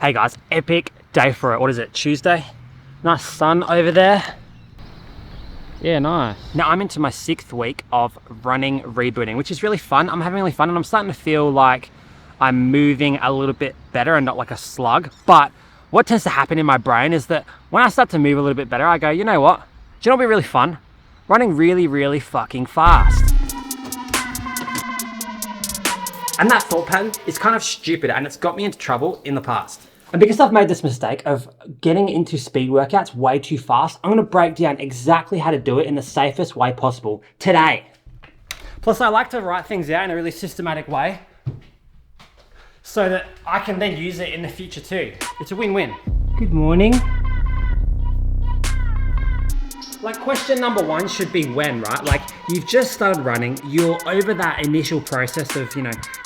Hey guys, epic day for it. What is it, Tuesday? Nice sun over there. Yeah, nice. Now I'm into my 6th week of running rebooting, which is really fun. I'm having really fun and I'm starting to feel like I'm moving a little bit better and not like a slug. But what tends to happen in my brain is that when I start to move a little bit better, I go, you know what? Do you know what would be really fun? Running really, really fucking fast. And that thought pattern is kind of stupid and it's got me into trouble in the past. And because I've made this mistake of getting into speed workouts way too fast, I'm gonna break down exactly how to do it in the safest way possible today. Plus, I like to write things out in a really systematic way so that I can then use it in the future too. It's a win-win. Good morning. Like, question number 1 should be when, right? Like, you've just started running, you're over that initial process of,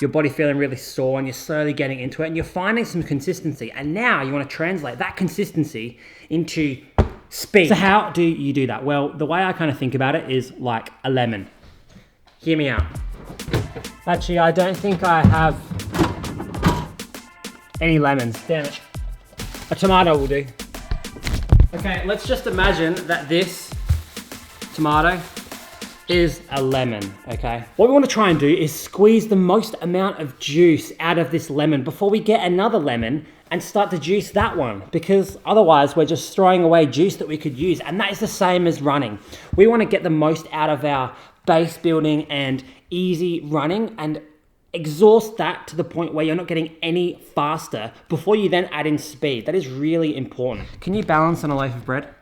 your body feeling really sore and you're slowly getting into it and you're finding some consistency. And now you want to translate that consistency into speed. So how do you do that? Well, the way I kind of think about it is like a lemon. Hear me out. Actually, I don't think I have any lemons. Damn it. A tomato will do. Okay, let's just imagine that this tomato is a lemon, okay? What we want to try and do is squeeze the most amount of juice out of this lemon before we get another lemon and start to juice that one, because otherwise we're just throwing away juice that we could use, and that is the same as running. We want to get the most out of our base building and easy running and exhaust that to the point where you're not getting any faster before you then add in speed. That is really important. Can you balance on a loaf of bread?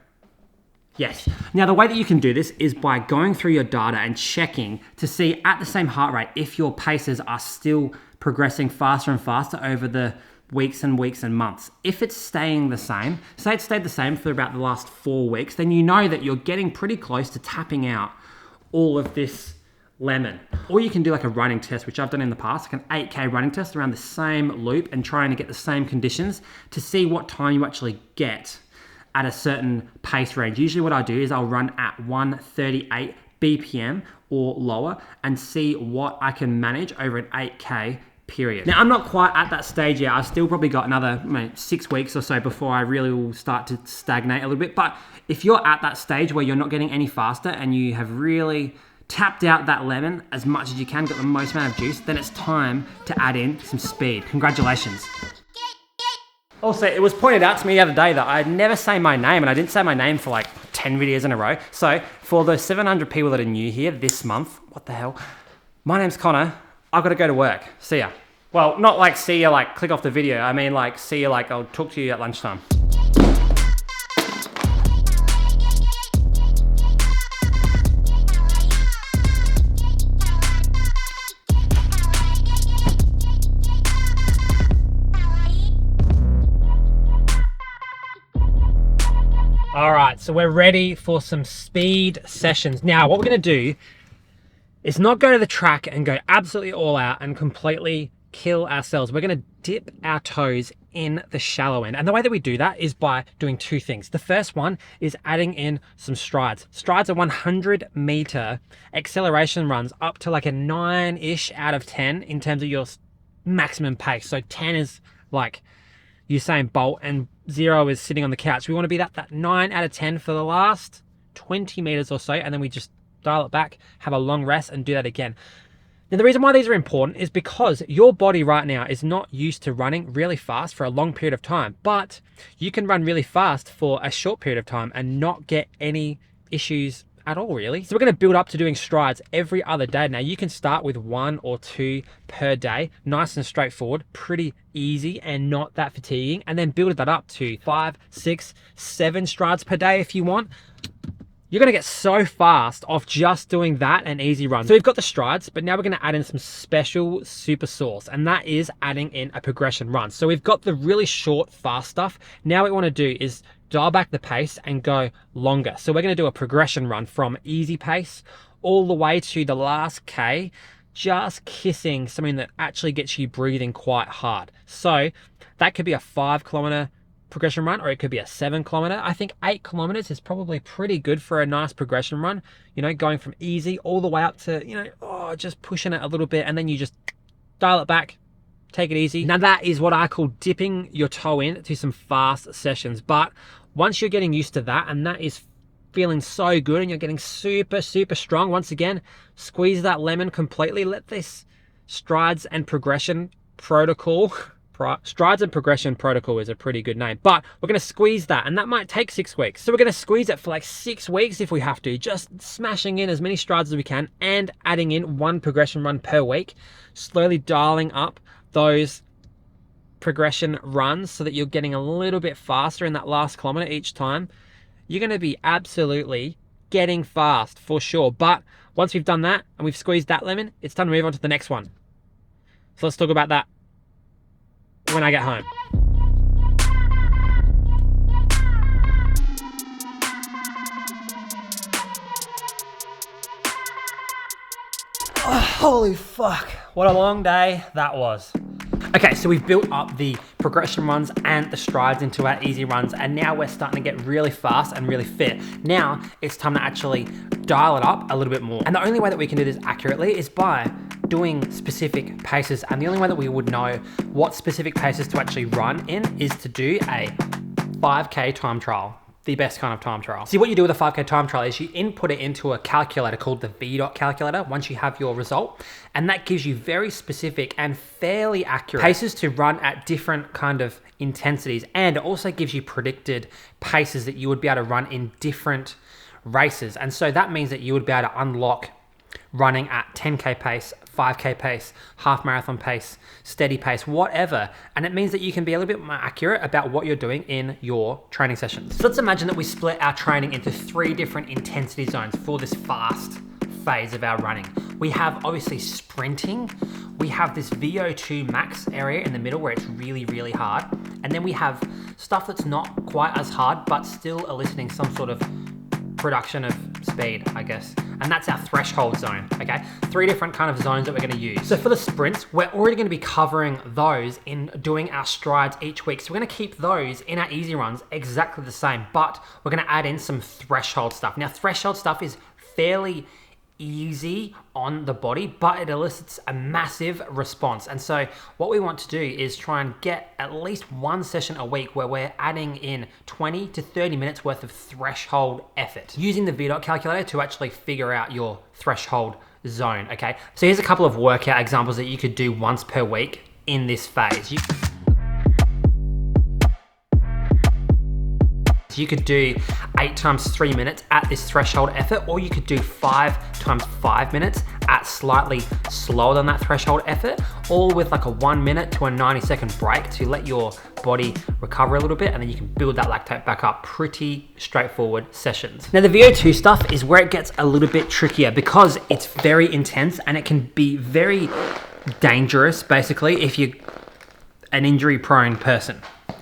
Yes. Now, the way that you can do this is by going through your data and checking to see at the same heart rate if your paces are still progressing faster and faster over the weeks and weeks and months. If it's staying the same, say it stayed the same for about the last 4 weeks, then you know that you're getting pretty close to tapping out all of this lemon. Or you can do like a running test, which I've done in the past, like an 8K running test around the same loop and trying to get the same conditions to see what time you actually get at a certain pace range. Usually what I do is I'll run at 138 BPM or lower and see what I can manage over an 8K period. Now, I'm not quite at that stage yet. I've still probably got another 6 weeks or so before I really will start to stagnate a little bit. But if you're at that stage where you're not getting any faster and you have really tapped out that lemon as much as you can, got the most amount of juice, then it's time to add in some speed. Congratulations. Also, it was pointed out to me the other day that I never say my name, and I didn't say my name for like 10 videos in a row. So for the 700 people that are new here this month, what the hell? My name's Connor. I've got to go to work. See ya. Well, not like see ya, like click off the video. I mean like see ya, like I'll talk to you at lunchtime. All right, so we're ready for some speed sessions. Now, what we're gonna do is not go to the track and go absolutely all out and completely kill ourselves. We're gonna dip our toes in the shallow end. And the way that we do that is by doing 2 things. The first one is adding in some strides. Strides are 100-meter acceleration runs up to like a 9-ish out of 10 in terms of your maximum pace. So 10 is like Usain Bolt and 0 is sitting on the couch. We want to be that 9 out of 10 for the last 20 meters or so, and then we just dial it back, have a long rest, and do that again. Now, the reason why these are important is because your body right now is not used to running really fast for a long period of time, but you can run really fast for a short period of time and not get any issues at all, really. So we're going to build up to doing strides every other day. Now, you can start with 1 or 2 per day, nice and straightforward, pretty easy and not that fatiguing, and then build that up to 5, 6, 7 strides per day if you want. You're going to get so fast off just doing that and easy runs. So we've got the strides, but now we're going to add in some special super sauce, and that is adding in a progression run. So we've got the really short, fast stuff. Now what we want to do is dial back the pace and go longer. So we're going to do a progression run from easy pace all the way to the last K, just kissing something that actually gets you breathing quite hard. So that could be a 5-kilometer progression run, or it could be a 7-kilometer. I think 8 kilometers is probably pretty good for a nice progression run, going from easy all the way up to, just pushing it a little bit, and then you just dial it back, take it easy. Now that is what I call dipping your toe in to some fast sessions. But once you're getting used to that, and that is feeling so good, and you're getting super, super strong, once again, squeeze that lemon completely. Let this strides and progression protocol is a pretty good name, but we're going to squeeze that, and that might take 6 weeks. So we're going to squeeze it for like 6 weeks if we have to, just smashing in as many strides as we can and adding in 1 progression run per week, slowly dialing up those progression runs so that you're getting a little bit faster in that last kilometer each time. You're going to be absolutely getting fast for sure. But once we've done that and we've squeezed that lemon, it's time to move on to the next one. So let's talk about that when I get home. Oh, holy fuck. What a long day that was. Okay, so we've built up the progression runs and the strides into our easy runs, and now we're starting to get really fast and really fit. Now it's time to actually dial it up a little bit more. And the only way that we can do this accurately is by doing specific paces. And the only way that we would know what specific paces to actually run in is to do a 5K time trial. The best kind of time trial. See, what you do with a 5K time trial is you input it into a calculator called the VO2 calculator once you have your result, and that gives you very specific and fairly accurate paces to run at different kind of intensities, and it also gives you predicted paces that you would be able to run in different races. And so that means that you would be able to unlock running at 10K pace, 5K pace, half marathon pace, steady pace, whatever. And it means that you can be a little bit more accurate about what you're doing in your training sessions. So let's imagine that we split our training into 3 different intensity zones for this fast phase of our running. We have obviously sprinting, we have this VO2 max area in the middle where it's really, really hard. And then we have stuff that's not quite as hard, but still eliciting some sort of production of speed, I guess. And that's our threshold zone, okay? 3 different kind of zones that we're gonna use. So for the sprints, we're already gonna be covering those in doing our strides each week. So we're gonna keep those in our easy runs exactly the same, but we're gonna add in some threshold stuff. Now, threshold stuff is fairly easy on the body, but it elicits a massive response. And so what we want to do is try and get at least 1 session a week where we're adding in 20 to 30 minutes worth of threshold effort, using the VDOT calculator to actually figure out your threshold zone, okay? So here's a couple of workout examples that you could do once per week in this phase. You could do 8 times 3 minutes at this threshold effort, or you could do 5 times 5 minutes at slightly slower than that threshold effort, all with like a 1 minute to a 90-second break to let your body recover a little bit, and then you can build that lactate back up. Pretty straightforward sessions. Now the VO2 stuff is where it gets a little bit trickier because it's very intense and it can be very dangerous basically if you're an injury prone person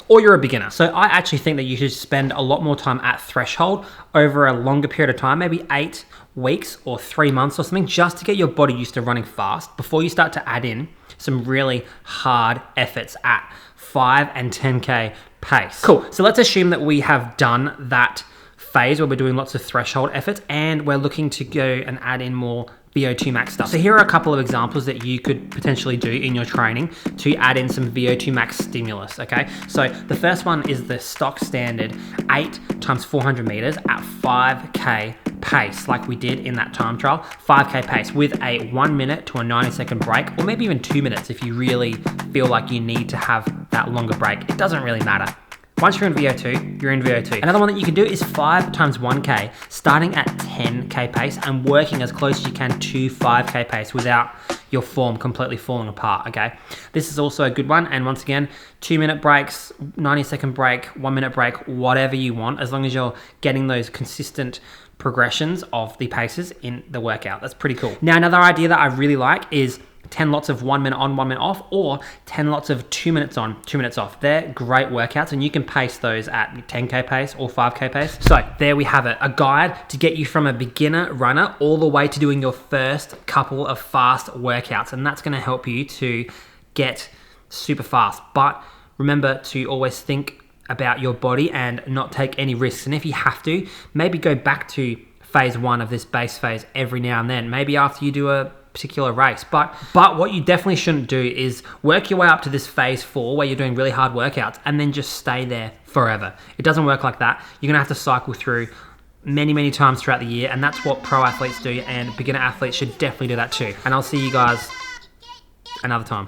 or you're a beginner. So I actually think that you should spend a lot more time at threshold over a longer period of time, maybe 8 weeks or 3 months or something, just to get your body used to running fast before you start to add in some really hard efforts at 5 and 10K pace. Cool, so let's assume that we have done that phase where we're doing lots of threshold efforts and we're looking to go and add in more VO2 max stuff. So here are a couple of examples that you could potentially do in your training to add in some VO2 max stimulus, okay? So the first one is the stock standard 8 times 400 meters at 5K pace, like we did in that time trial, 5K pace with a 1 minute to a 90-second break, or maybe even 2 minutes if you really feel like you need to have that longer break. It doesn't really matter. Once you're in VO2, you're in VO2. Another one that you can do is 5 times 1K, starting at 10K pace and working as close as you can to 5K pace without your form completely falling apart, okay? This is also a good one. And once again, 2-minute breaks, 90-second break, 1-minute break, whatever you want, as long as you're getting those consistent progressions of the paces in the workout. That's pretty cool. Now, another idea that I really like is 10 lots of 1 minute on, 1 minute off, or 10 lots of 2 minutes on, 2 minutes off. They're great workouts and you can pace those at 10K pace or 5K pace. So there we have it, a guide to get you from a beginner runner all the way to doing your first couple of fast workouts. And that's gonna help you to get super fast. But remember to always think about your body and not take any risks. And if you have to, maybe go back to phase 1 of this base phase every now and then. Maybe after you do a particular race. But what you definitely shouldn't do is work your way up to this phase 4 where you're doing really hard workouts and then just stay there forever. It doesn't work like that. You're gonna have to cycle through many times throughout the year, and that's what pro athletes do, and beginner athletes should definitely do that too. And I'll see you guys another time.